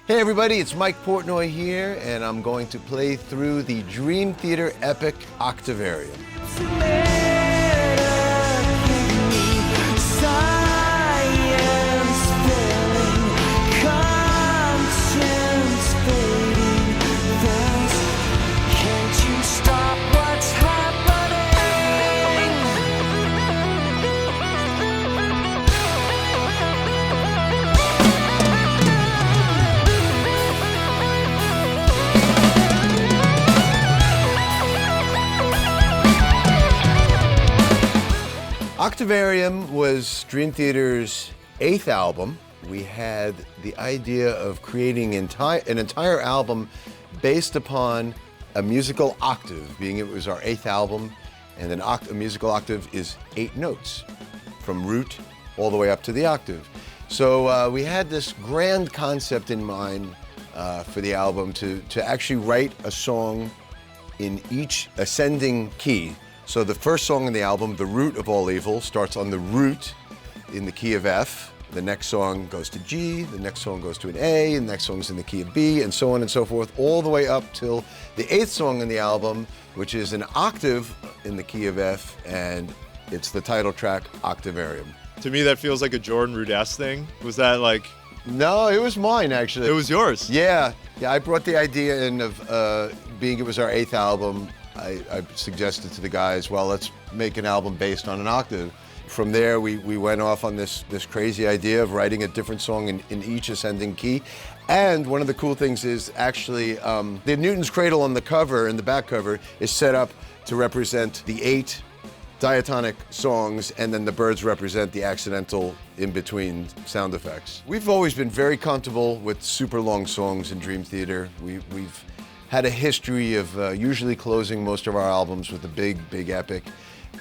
Hey everybody, it's Mike Portnoy here, and I'm going to play through the Dream Theater epic Octavarium. Octavarium was Dream Theater's 8th album. We had the idea of creating an entire album based upon a musical octave, being it was our 8th album, and a musical octave is 8 notes, from root all the way up to the octave. So we had this grand concept in mind for the album to actually write a song in each ascending key. So the first song in the album, The Root of All Evil, starts on the root in the key of F. The next song goes to G, the next song goes to an A, and the next song's in the key of B, and so on and so forth, all the way up till the 8th song in the album, which is an octave in the key of F, and it's the title track, Octavarium. To me, that feels like a Jordan Rudess thing. Was that like... No, it was mine, actually. It was yours? Yeah, I brought the idea in of being it was our 8th album. I suggested to the guys, well, let's make an album based on an octave. From there, we went off on this crazy idea of writing a different song in each ascending key. And one of the cool things is actually the Newton's Cradle on the cover, in the back cover, is set up to represent the 8 diatonic songs, and then the birds represent the accidental in-between sound effects. We've always been very comfortable with super long songs in Dream Theater. We've had a history of usually closing most of our albums with a big epic,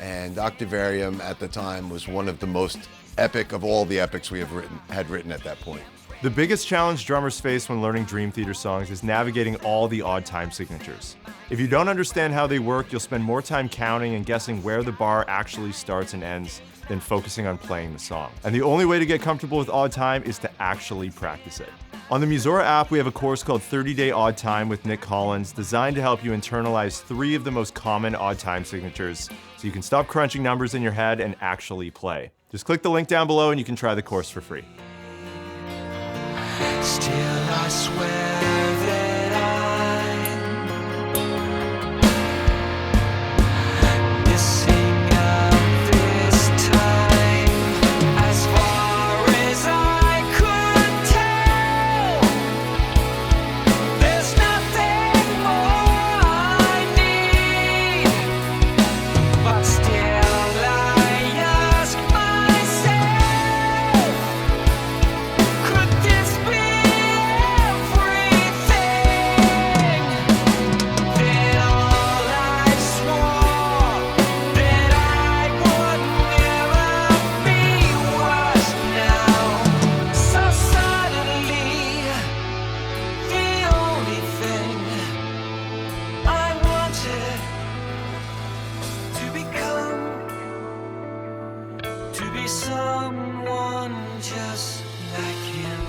and Octavarium at the time was one of the most epic of all the epics we had written at that point. The biggest challenge drummers face when learning Dream Theater songs is navigating all the odd time signatures. If you don't understand how they work, you'll spend more time counting and guessing where the bar actually starts and ends than focusing on playing the song. And the only way to get comfortable with odd time is to actually practice it. On the Musora app, we have a course called 30-Day Odd Time with Nick Collins, designed to help you internalize 3 of the most common odd time signatures so you can stop crunching numbers in your head and actually play. Just click the link down below and you can try the course for free. Still I swear that I'm missing out this time. As far as I could tell, there's nothing more I need, but still I ask myself, could this be someone just like him?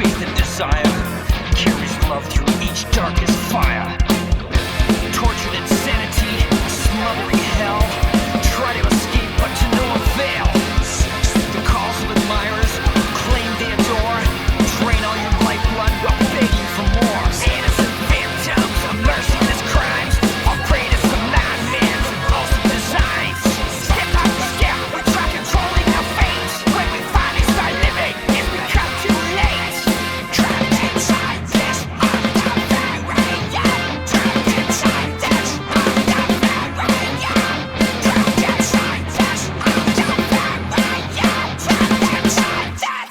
faith and desire, carries love through each darkest fire. Tortured insanity, smothering hell, try to escape but to no avail. The calls of admirers claim they adore, drain all your lifeblood while begging for more. Innocent phantoms of merciless crimes, all prey to some madman's impulsive designs. Step out the scale, we try controlling our fate. When we finally start living, it's become too late. Trapped inside this Octavarium. Trapped inside this Octavarium. Trapped inside this Octavarium. Trapped inside this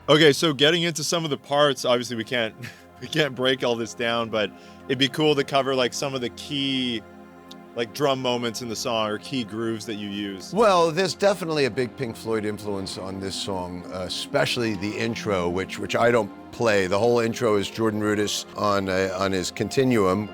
Okay, so getting into some of the parts, obviously we can't break all this down, but it'd be cool to cover like some of the key like drum moments in the song or key grooves that you use. Well, there's definitely a big Pink Floyd influence on this song, especially the intro, which I don't play. The whole intro is Jordan Rudess on his Continuum.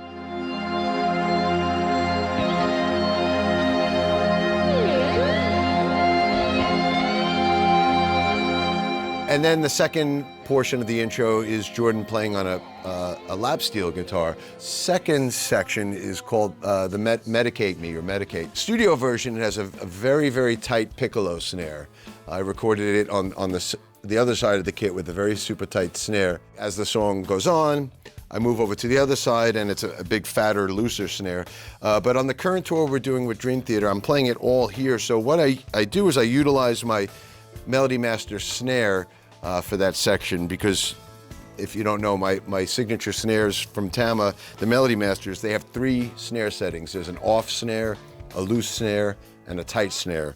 And then the second portion of the intro is Jordan playing on a lap steel guitar. Second section is called the Medicate Me or Medicate. Studio version has a very, very tight piccolo snare. I recorded it on the other side of the kit with a very super tight snare. As the song goes on, I move over to the other side and it's a big, fatter, looser snare. But on the current tour we're doing with Dream Theater, I'm playing it all here. So what I do is I utilize my Melody Master snare for that section, because if you don't know, my signature snares from Tama, the Melody Masters, they have 3 snare settings. There's an off snare, a loose snare, and a tight snare.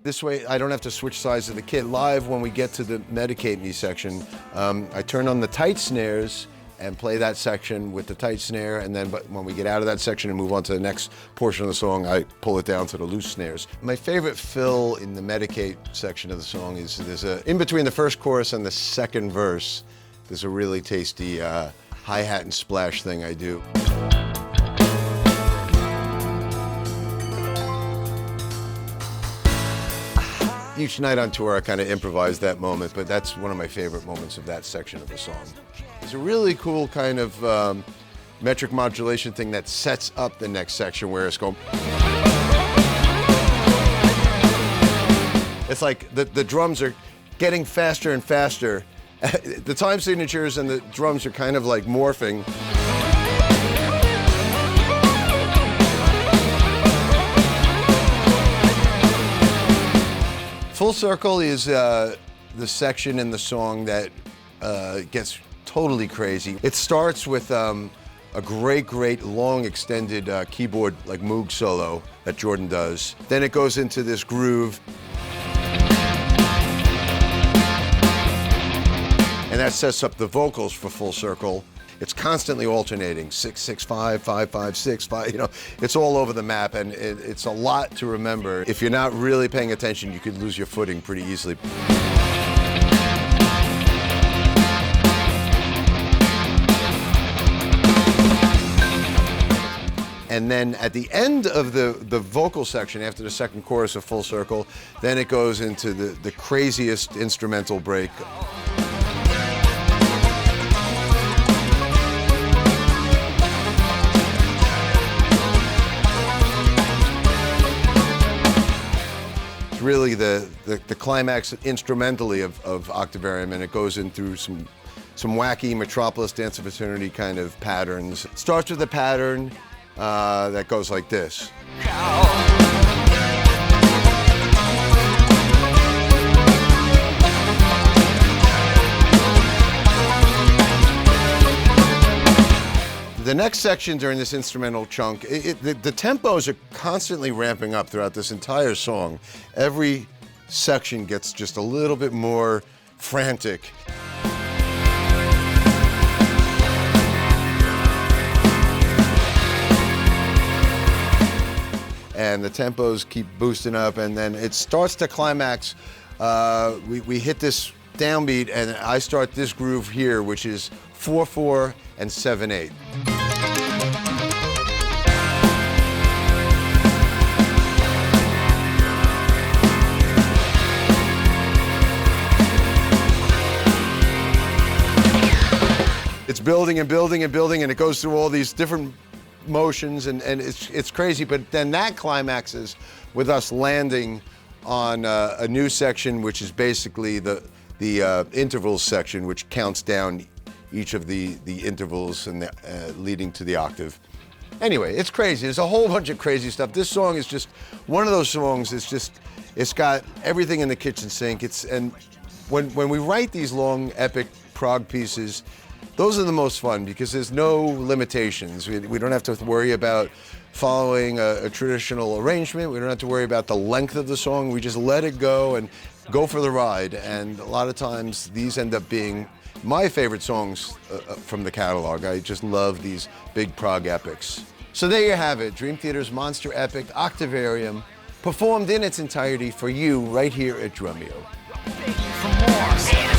This way, I don't have to switch sides of the kit. Live, when we get to the Medicate Me section, I turn on the tight snares and play that section with the tight snare, and then when we get out of that section and move on to the next portion of the song, I pull it down to the loose snares. My favorite fill in the Medicate section of the song is in between the first chorus and the second verse, there's a really tasty hi-hat and splash thing I do. Each night on tour, I kind of improvise that moment, but that's one of my favorite moments of that section of the song. It's a really cool kind of metric modulation thing that sets up the next section where it's going. It's like the drums are getting faster and faster. The time signatures and the drums are kind of like morphing. Full Circle is the section in the song that gets totally crazy. It starts with a great long extended keyboard like Moog solo that Jordan does. Then it goes into this groove. And that sets up the vocals for Full Circle. It's constantly alternating, 6-6-5, 5-5-6-5, you know, it's all over the map, and it's a lot to remember. If you're not really paying attention, you could lose your footing pretty easily. And then at the end of the vocal section, after the second chorus of Full Circle, then it goes into the craziest instrumental break. Really the climax instrumentally of Octavarium, and it goes in through some wacky Metropolis Dance of Eternity kind of patterns. It starts with a pattern that goes like this. The next section during this instrumental chunk, the tempos are constantly ramping up throughout this entire song. Every section gets just a little bit more frantic. And the tempos keep boosting up, and then it starts to climax. We hit this downbeat, and I start this groove here, which is 4-4 and 7-8. It's building and building and building, and it goes through all these different motions, and it's crazy. But then that climaxes with us landing on a new section, which is basically the intervals section, which counts down each of the intervals and leading to the octave. Anyway, it's crazy. There's a whole bunch of crazy stuff. This song is just one of those songs. It's got everything in the kitchen sink. And when we write these long, epic prog pieces, those are the most fun because there's no limitations. We don't have to worry about following a traditional arrangement. We don't have to worry about the length of the song. We just let it go and go for the ride. And a lot of times these end up being my favorite songs from the catalog. I just love these big prog epics. So there you have it, Dream Theater's monster epic, Octavarium, performed in its entirety for you right here at Drumeo. For more.